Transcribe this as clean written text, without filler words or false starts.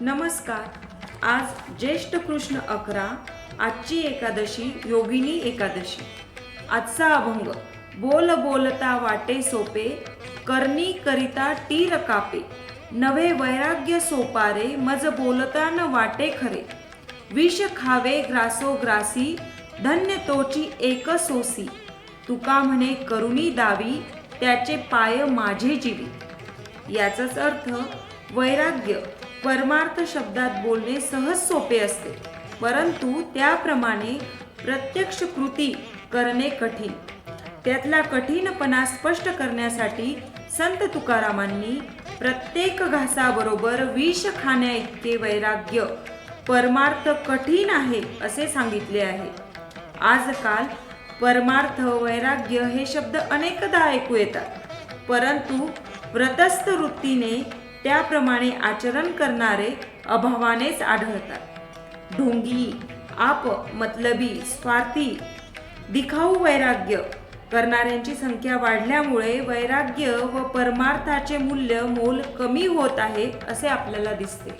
नमस्कार. आज ज्येष्ठ कृष्ण 11, आजची एकादशी योगिनी एकादशी. आजचा अभंग. बोल बोलता वाटे सोपे, करणी करिता टीर कापे. नवे वैराग्य सोपारे, मज बोलता न वाटे खरे. विष खावे ग्रासो ग्रासी, धन्य तोची एक सोसी. तुका म्हणे करुणी दावी, त्याचे पाय माझे जीवी. याचाच अर्थ वैराग्य परमार्थ शब्दात बोलणे सहज सोपे असते, परंतु त्याप्रमाणे प्रत्यक्ष कृती करणे कठीण. त्यातला कठीणपणा स्पष्ट करण्यासाठी संत तुकारामांनी प्रत्येक घासाबरोबर विष खाण्या इतके वैराग्य परमार्थ कठीण आहे असे सांगितले आहे. आजकाल परमार्थ वैराग्य हे शब्द अनेकदा ऐकू येतात, परंतु व्रतस्थ वृत्तीने त्याप्रमाणे आचरण करणारे अभावानेच आढळतात. ढोंगी, आप मतलबी, स्वार्थी, दिखाऊ वैराग्य करणाऱ्यांची संख्या वाढल्यामुळे वैराग्य व परमार्थाचे मूल्य मोल कमी होत आहे असे आपल्याला दिसते.